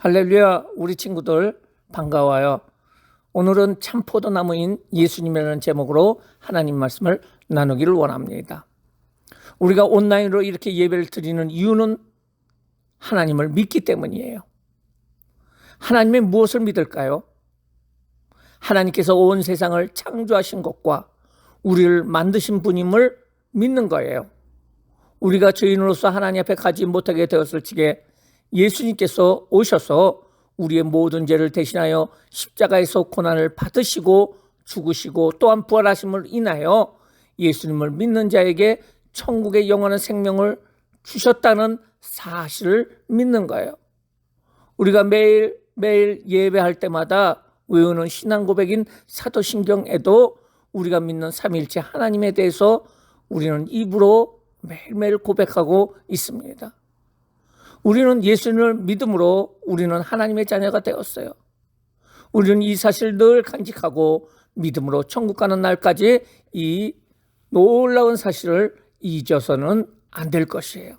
할렐루야, 우리 친구들 반가워요. 오늘은 참 포도나무인 예수님이라는 제목으로 하나님 말씀을 나누기를 원합니다. 우리가 온라인으로 이렇게 예배를 드리는 이유는 하나님을 믿기 때문이에요. 하나님의 무엇을 믿을까요? 하나님께서 온 세상을 창조하신 것과 우리를 만드신 분임을 믿는 거예요. 우리가 죄인으로서 하나님 앞에 가지 못하게 되었을 적에 예수님께서 오셔서 우리의 모든 죄를 대신하여 십자가에서 고난을 받으시고 죽으시고 또한 부활하심을 인하여 예수님을 믿는 자에게 천국의 영원한 생명을 주셨다는 사실을 믿는 거예요. 우리가 매일 예배할 때마다 외우는 신앙 고백인 사도신경에도 우리가 믿는 삼위일체 하나님에 대해서 우리는 입으로 매일매일 고백하고 있습니다. 우리는 예수님을 믿음으로 우리는 하나님의 자녀가 되었어요. 우리는 이 사실을 늘 간직하고 믿음으로 천국 가는 날까지 이 놀라운 사실을 잊어서는 안 될 것이에요.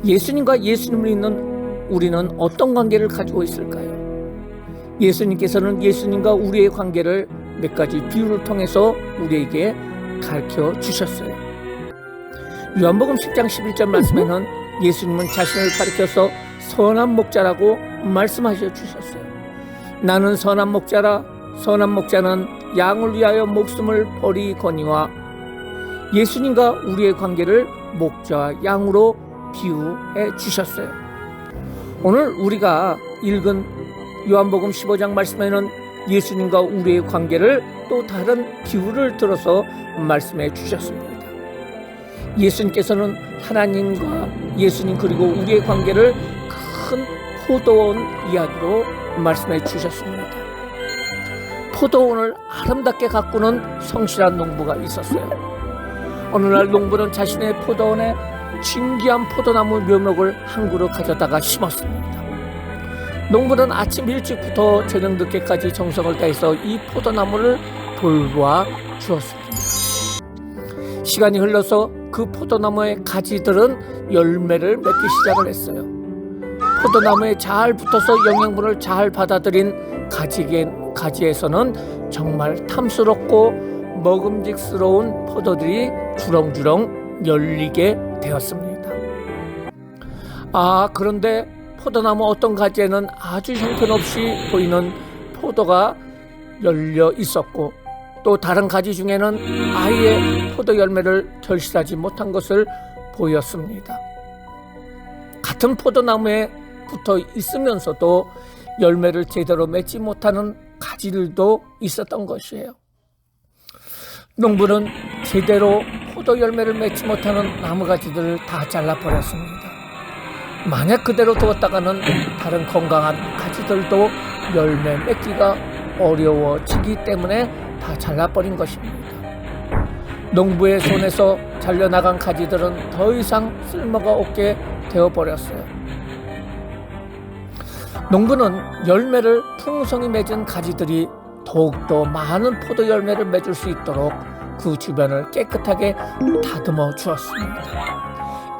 예수님과 예수님을 믿는 우리는 어떤 관계를 가지고 있을까요? 예수님께서는 예수님과 우리의 관계를 몇 가지 비유를 통해서 우리에게 가르쳐 주셨어요. 요한복음 10장 11절 말씀에는 예수님은 자신을 가리켜서 선한 목자라고 말씀하셔 주셨어요. 나는 선한 목자라. 선한 목자는 양을 위하여 목숨을 버리거니와. 예수님과 우리의 관계를 목자와 양으로 비유해 주셨어요. 오늘 우리가 읽은 요한복음 15장 말씀에는 예수님과 우리의 관계를 또 다른 비유를 들어서 말씀해 주셨습니다. 예수님께서는 하나님과 예수님 그리고 우리의 관계를 큰 포도원 이야기로 말씀해 주셨습니다. 포도원을 아름답게 가꾸는 성실한 농부가 있었어요. 어느 날 농부는 자신의 포도원에 진귀한 포도나무 묘목을 한 그루 가져다가 심었습니다. 농부는 아침 일찍부터 저녁 늦게까지 정성을 다해서 이 포도나무를 돌보아 주었습니다. 시간이 흘러서 그 포도나무의 가지들은 열매를 맺기 시작을 했어요. 포도나무에 잘 붙어서 영양분을 잘 받아들인 가지에서는 정말 탐스럽고 먹음직스러운 포도들이 주렁주렁 열리게 되었습니다. 그런데 포도나무 어떤 가지에는 아주 형편없이 보이는 포도가 열려 있었고 또 다른 가지 중에는 아예 포도 열매를 결실하지 못한 것을 보였습니다. 같은 포도나무에 붙어 있으면서도 열매를 제대로 맺지 못하는 가지들도 있었던 것이에요. 농부는 제대로 포도 열매를 맺지 못하는 나무 가지들을 다 잘라버렸습니다. 만약 그대로 두었다가는 다른 건강한 가지들도 열매 맺기가 어려워지기 때문에 다 잘라버린 것입니다. 농부의 손에서 잘려나간 가지들은 더 이상 쓸모가 없게 되어버렸어요. 농부는 열매를 풍성히 맺은 가지들이 더욱더 많은 포도 열매를 맺을 수 있도록 그 주변을 깨끗하게 다듬어 주었습니다.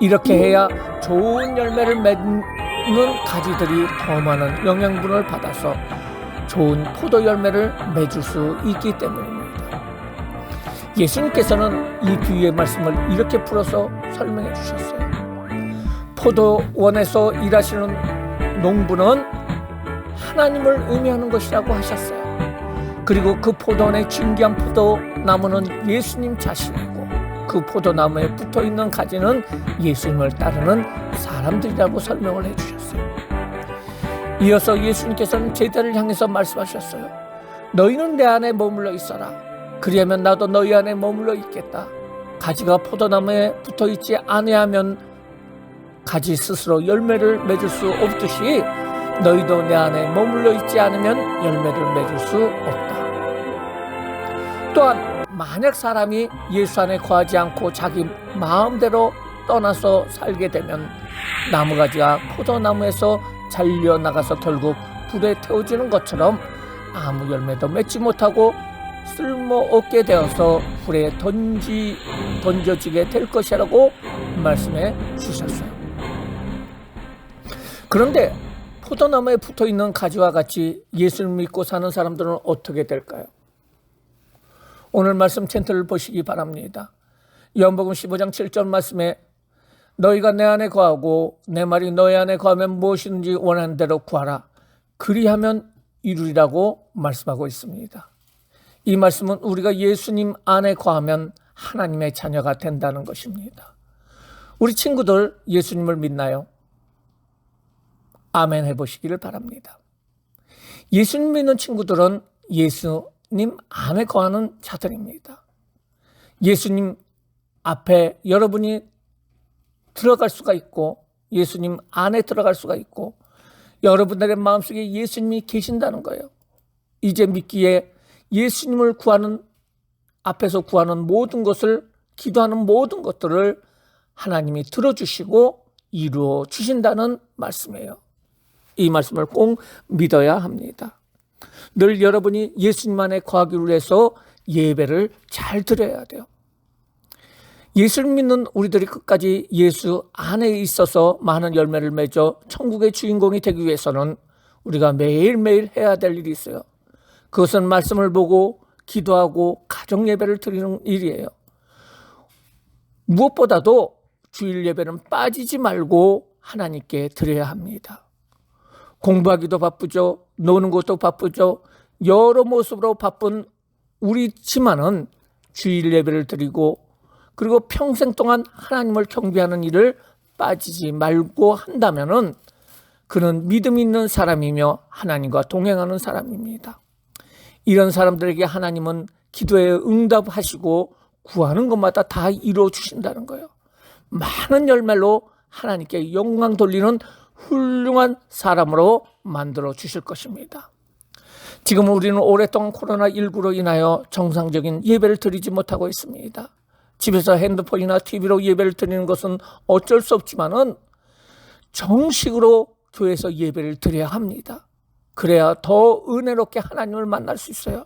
이렇게 해야 좋은 열매를 맺는 가지들이 더 많은 영양분을 받아서 좋은 포도 열매를 맺을 수 있기 때문입니다. 예수님께서는 이 비유의 말씀을 이렇게 풀어서 설명해 주셨어요. 포도원에서 일하시는 농부는 하나님을 의미하는 것이라고 하셨어요. 그리고 그 포도원의 진귀한 포도나무는 예수님 자신이고 그 포도나무에 붙어있는 가지는 예수님을 따르는 사람들이라고 설명을 해주셨어요. 이어서 예수님께서는 제자를 향해서 말씀하셨어요. 너희는 내 안에 머물러 있어라. 그리하면 나도 너희 안에 머물러 있겠다. 가지가 포도나무에 붙어있지 아니하면 가지 스스로 열매를 맺을 수 없듯이 너희도 내 안에 머물러 있지 않으면 열매를 맺을 수 없다. 또한 만약 사람이 예수 안에 거하지 않고 자기 마음대로 떠나서 살게 되면 나무가지가 포도나무에서 잘려나가서 결국 불에 태워지는 것처럼 아무 열매도 맺지 못하고 쓸모없게 되어서 불에 던져지게 될 것이라고 말씀해 주셨어요. 그런데 포도나무에 붙어있는 가지와 같이 예수를 믿고 사는 사람들은 어떻게 될까요? 오늘 말씀 챈트를 보시기 바랍니다. 요한복음 15장 7절 말씀에 너희가 내 안에 거하고 내 말이 너희 안에 거하면 무엇이든지 원하는 대로 구하라. 그리하면 이루리라고 말씀하고 있습니다. 이 말씀은 우리가 예수님 안에 거하면 하나님의 자녀가 된다는 것입니다. 우리 친구들 예수님을 믿나요? 아멘 해보시기를 바랍니다. 예수님 믿는 친구들은 예수님 안에 거하는 자들입니다. 예수님 앞에 여러분이 들어갈 수가 있고 예수님 안에 들어갈 수가 있고 여러분들의 마음속에 예수님이 계신다는 거예요. 이제 믿기에 예수님을 구하는 앞에서 구하는 모든 것을 기도하는 모든 것들을 하나님이 들어주시고 이루어 주신다는 말씀이에요. 이 말씀을 꼭 믿어야 합니다. 늘 여러분이 예수님 안에 거하기 위해서 예배를 잘 드려야 돼요. 예수를 믿는 우리들이 끝까지 예수 안에 있어서 많은 열매를 맺어 천국의 주인공이 되기 위해서는 우리가 매일매일 해야 될 일이 있어요. 그것은 말씀을 보고 기도하고 가정 예배를 드리는 일이에요. 무엇보다도 주일 예배는 빠지지 말고 하나님께 드려야 합니다. 공부하기도 바쁘죠. 노는 것도 바쁘죠. 여러 모습으로 바쁜 우리지만은 주일 예배를 드리고 그리고 평생 동안 하나님을 경배하는 일을 빠지지 말고 한다면은 그는 믿음 있는 사람이며 하나님과 동행하는 사람입니다. 이런 사람들에게 하나님은 기도에 응답하시고 구하는 것마다 다 이루어 주신다는 거예요. 많은 열매로 하나님께 영광 돌리는 훌륭한 사람으로 만들어 주실 것입니다. 지금 우리는 오랫동안 코로나19로 인하여 정상적인 예배를 드리지 못하고 있습니다. 집에서 핸드폰이나 TV로 예배를 드리는 것은 어쩔 수 없지만은 정식으로 교회에서 예배를 드려야 합니다. 그래야 더 은혜롭게 하나님을 만날 수 있어요.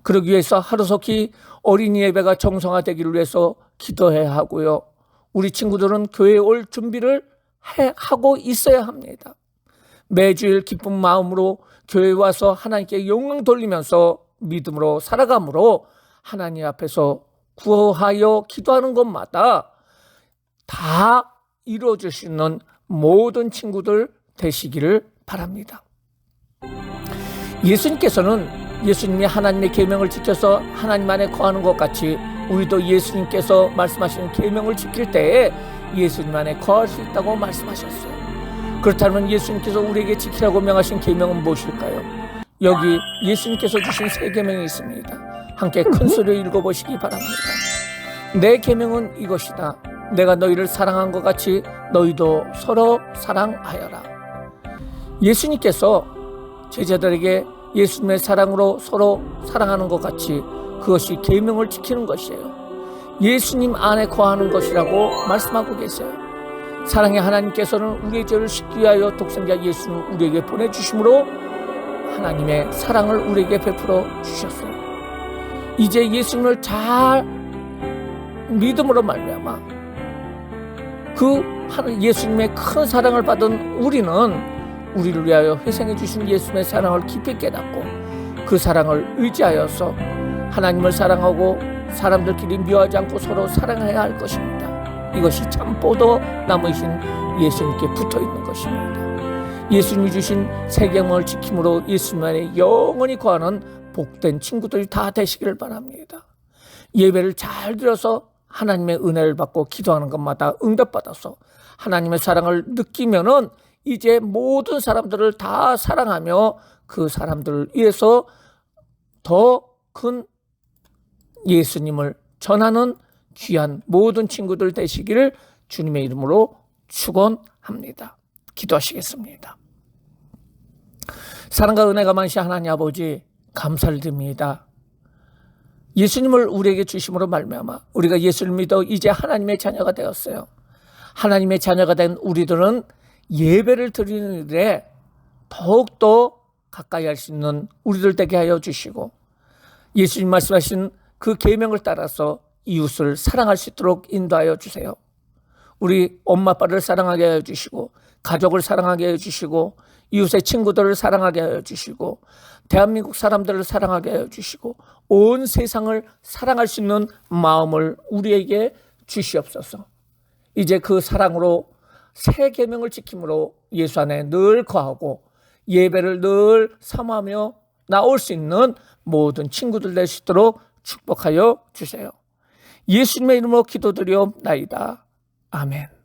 그러기 위해서 하루속히 어린이 예배가 정상화되기를 위해서 기도해야 하고요. 우리 친구들은 교회에 올 준비를 하고 있어야 합니다. 매주일 기쁜 마음으로 교회에 와서 하나님께 영광 돌리면서 믿음으로 살아감으로 하나님 앞에서 구하여 기도하는 것마다 다 이루어질 수 있는 모든 친구들 되시기를 바랍니다. 예수님이 하나님의 계명을 지켜서 하나님 안에 거하는 것 같이 우리도 예수님께서 말씀하시는 계명을 지킬 때에 예수님 안에 거할 수 있다고 말씀하셨어요. 그렇다면 예수님께서 우리에게 지키라고 명하신 계명은 무엇일까요? 여기 예수님께서 주신 세 계명이 있습니다. 함께 큰 소리로 읽어보시기 바랍니다. 내 계명은 이것이다. 내가 너희를 사랑한 것 같이 너희도 서로 사랑하여라. 예수님께서 제자들에게 예수님의 사랑으로 서로 사랑하는 것 같이 그것이 계명을 지키는 것이에요. 예수님 안에 거하는 것이라고 말씀하고 계세요. 사랑의 하나님께서는 우리의 죄를 씻기 위하여 독생자 예수를 우리에게 보내주심으로 하나님의 사랑을 우리에게 베풀어 주셨어요. 이제 예수님을 잘 믿음으로 말미암아 그 예수님의 큰 사랑을 받은 우리는 우리를 위하여 희생해 주신 예수님의 사랑을 깊이 깨닫고 그 사랑을 의지하여서 하나님을 사랑하고 사람들끼리 미워하지 않고 서로 사랑해야 할 것입니다. 이것이 참 포도 나무이신 예수님께 붙어 있는 것입니다. 예수님이 주신 세 계명을 지킴으로 예수님 안에 영원히 거하는 복된 친구들이 다 되시기를 바랍니다. 예배를 잘 드려서 하나님의 은혜를 받고 기도하는 것마다 응답받아서 하나님의 사랑을 느끼면은 이제 모든 사람들을 다 사랑하며 그 사람들을 위해서 더 큰 예수님을 전하는 귀한 모든 친구들 되시기를 주님의 이름으로 축원합니다. 기도하시겠습니다. 사랑과 은혜가 많으신 하나님 아버지 감사를 드립니다. 예수님을 우리에게 주심으로 말미암아 우리가 예수를 믿어 이제 하나님의 자녀가 되었어요. 하나님의 자녀가 된 우리들은 예배를 드리는 일에 더욱더 가까이 할 수 있는 우리들 되게 하여 주시고 예수님 말씀하신 그 계명을 따라서 이웃을 사랑할 수 있도록 인도하여 주세요. 우리 엄마 아빠를 사랑하게 하여 주시고 가족을 사랑하게 하여 주시고 이웃의 친구들을 사랑하게 하여 주시고 대한민국 사람들을 사랑하게 하여 주시고 온 세상을 사랑할 수 있는 마음을 우리에게 주시옵소서. 이제 그 사랑으로 새 계명을 지킴으로 예수 안에 늘 거하고 예배를 늘 사모하며 나올 수 있는 모든 친구들 될 수 있도록 축복하여 주세요. 예수님의 이름으로 기도드리옵나이다. 아멘.